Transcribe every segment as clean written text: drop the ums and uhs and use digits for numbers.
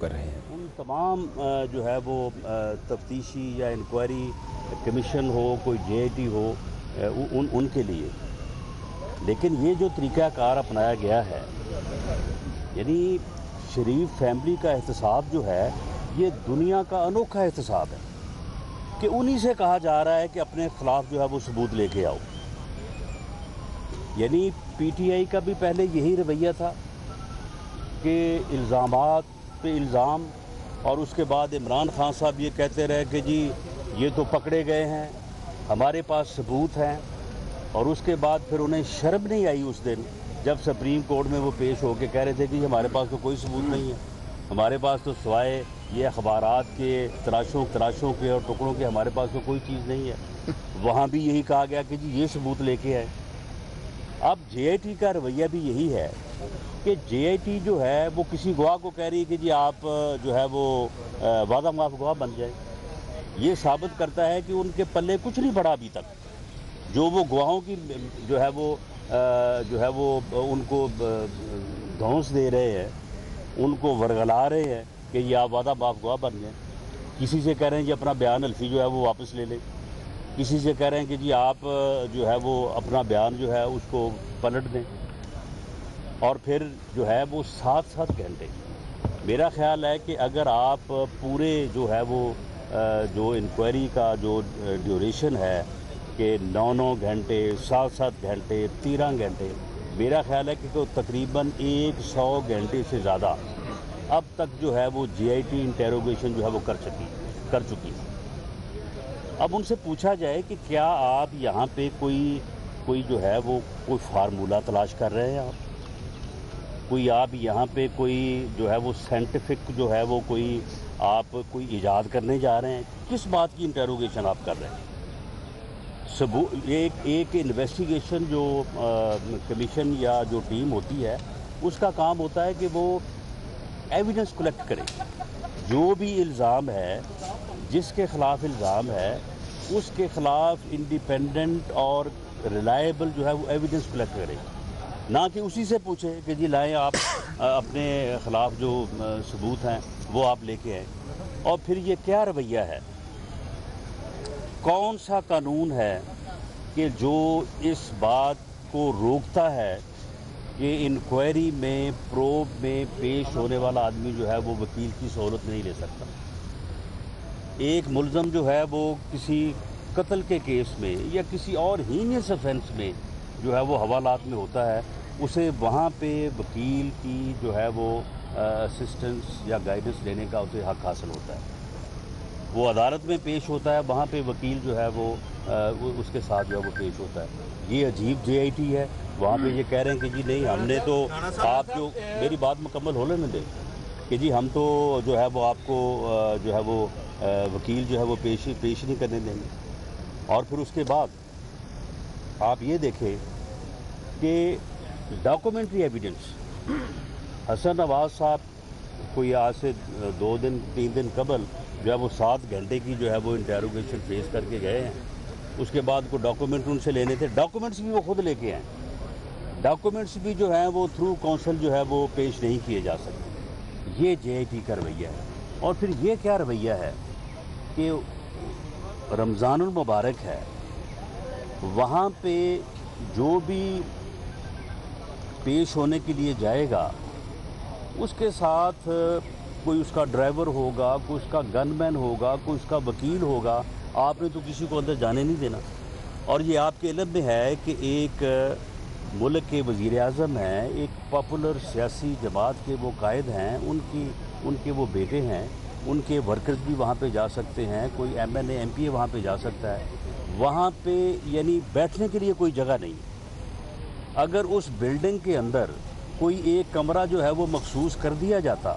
کر رہے ہیں۔ ان تمام جو ہے وہ تفتیشی یا انکوائری کمیشن ہو، کوئی JIT ہو، ان کے لیے، لیکن یہ جو طریقہ کار اپنایا گیا ہے، یعنی شریف فیملی کا احتساب جو ہے یہ دنیا کا انوکھا احتساب ہے کہ انہی سے کہا جا رہا ہے کہ اپنے خلاف جو ہے وہ ثبوت لے کے آؤ۔ یعنی PTI کا بھی پہلے یہی رویہ تھا کہ الزامات پہ الزام، اور اس کے بعد عمران خان صاحب یہ کہتے رہے کہ جی یہ تو پکڑے گئے ہیں، ہمارے پاس ثبوت ہیں، اور اس کے بعد پھر انہیں شرم نہیں آئی اس دن جب سپریم کورٹ میں وہ پیش ہو کے کہہ رہے تھے کہ ہمارے پاس تو کوئی ثبوت نہیں ہے، ہمارے پاس تو سوائے یہ اخبارات کے تلاشوں کے اور ٹکڑوں کے ہمارے پاس تو کوئی چیز نہیں ہے۔ وہاں بھی یہی کہا گیا کہ جی یہ ثبوت لے کے آئے۔ اب JIT کا رویہ بھی یہی ہے کہ JIT جو ہے وہ کسی گواہ کو کہہ رہی ہے کہ جی آپ جو ہے وہ وعدہ معاف گواہ بن جائیں۔ یہ ثابت کرتا ہے کہ ان کے پلے کچھ نہیں پڑا ابھی تک، جو وہ گواہوں کی جو ہے وہ ان کو دھونس دے رہے ہیں، ان کو ورگلا رہے ہیں کہ یہ آپ وعدہ معاف گواہ بن جائیں۔ کسی سے کہہ رہے ہیں کہ اپنا بیان الفی جو ہے وہ واپس لے لیں، کسی سے کہہ رہے ہیں کہ جی آپ جو ہے وہ اپنا بیان جو ہے اس کو پلٹ دیں، اور پھر جو ہے وہ 7 گھنٹے۔ میرا خیال ہے کہ اگر آپ پورے جو ہے وہ جو انکوائری کا جو ڈیوریشن ہے کہ 9 گھنٹے، 7 گھنٹے، 13 گھنٹے، میرا خیال ہے کہ تقریباً 100 گھنٹے سے زیادہ اب تک جو ہے وہ JIT انٹیروگیشن جو ہے وہ کر چکی ہے۔ اب ان سے پوچھا جائے کہ کیا آپ یہاں پہ کوئی جو ہے وہ کوئی فارمولہ تلاش کر رہے ہیں، کوئی آپ یہاں پہ کوئی جو ہے وہ سائنٹیفک جو ہے وہ آپ کوئی ایجاد کرنے جا رہے ہیں؟ کس بات کی انٹیروگیشن آپ کر رہے ہیں؟ ایک انویسٹیگیشن جو کمیشن یا جو ٹیم ہوتی ہے اس کا کام ہوتا ہے کہ وہ ایویڈنس کلیکٹ کرے، جو بھی الزام ہے، جس کے خلاف الزام ہے اس کے خلاف انڈیپینڈنٹ اور ریلائبل جو ہے وہ ایویڈنس کلیکٹ کرے، نہ کہ اسی سے پوچھے کہ جی لائیں آپ اپنے خلاف جو ثبوت ہیں وہ آپ لے کے آئیں۔ اور پھر یہ کیا رویہ ہے؟ کون سا قانون ہے کہ جو اس بات کو روکتا ہے کہ انکوائری میں، پروب میں پیش ہونے والا آدمی جو ہے وہ وکیل کی سہولت نہیں لے سکتا؟ ایک ملزم جو ہے وہ کسی قتل کے کیس میں یا کسی اور ہینیس آفینس میں جو ہے وہ حوالات میں ہوتا ہے، اسے وہاں پہ وکیل کی جو ہے وہ اسسٹنس یا گائیڈنس لینے کا اسے حق حاصل ہوتا ہے۔ وہ عدالت میں پیش ہوتا ہے، وہاں پہ وکیل جو ہے وہ اس کے ساتھ جو ہے وہ پیش ہوتا ہے۔ یہ عجیب JIT ہے، وہاں پہ یہ کہہ رہے ہیں کہ جی نہیں ہم نے تو آپ جو میری بات مکمل ہونے نہ دیں کہ جی ہم تو جو ہے وہ آپ کو جو ہے وہ وکیل جو ہے وہ پیش نہیں کرنے دیں گے۔ اور پھر اس کے بعد آپ یہ دیکھیں کہ ڈاکومنٹری ایویڈنس، حسن نواز صاحب کوئی آج سے 2-3 دن قبل جو ہے وہ 7 گھنٹے کی جو ہے وہ انٹیروگیشن فیس کر کے گئے ہیں۔ اس کے بعد کو ڈاکومنٹ ان سے لینے تھے، ڈاکومنٹس بھی وہ خود لے کے آئیں، ڈاکومنٹس بھی جو ہیں وہ تھرو کونسل جو ہے وہ پیش نہیں کیے جا سکتے۔ یہ JIT کا رویہ ہے۔ اور پھر یہ کیا رویہ ہے کہ رمضان المبارک ہے، وہاں پہ جو بھی پیش ہونے کے لیے جائے گا اس کے ساتھ کوئی اس کا ڈرائیور ہوگا، کوئی اس کا گن مین ہوگا، کوئی اس کا وکیل ہوگا، آپ نے تو کسی کو اندر جانے نہیں دینا۔ اور یہ آپ کے علم میں ہے کہ ایک ملک کے وزیر اعظم ہیں، ایک پاپولر سیاسی جماعت کے وہ قائد ہیں، ان کے وہ بیٹے ہیں، ان کے ورکرز بھی وہاں پہ جا سکتے ہیں، کوئی MLA MPA وہاں پہ جا سکتا ہے، وہاں پہ یعنی بیٹھنے کے لیے کوئی جگہ نہیں۔ اگر اس بلڈنگ کے اندر کوئی ایک کمرہ جو ہے وہ مخصوص کر دیا جاتا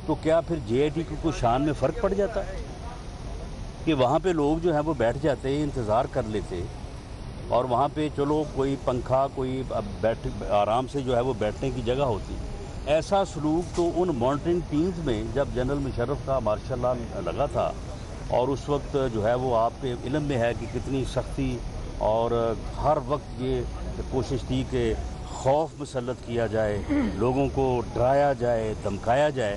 تو کیا پھر JIT کو کوئی شان میں فرق پڑ جاتا کہ وہاں پہ لوگ جو ہیں وہ بیٹھ جاتے، انتظار کر لیتے، اور وہاں پہ چلو کوئی پنکھا، کوئی آرام سے جو ہے وہ بیٹھنے کی جگہ ہوتی۔ ایسا سلوک تو ان مانیٹرنگ ٹیمز میں جب جنرل مشرف کا مارشل لا لگا تھا، اور اس وقت جو ہے وہ آپ کے علم میں ہے کہ کتنی سختی اور ہر وقت یہ کوشش تھی کہ خوف مسلط کیا جائے، لوگوں کو ڈرایا جائے، دھمکایا جائے،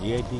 GIT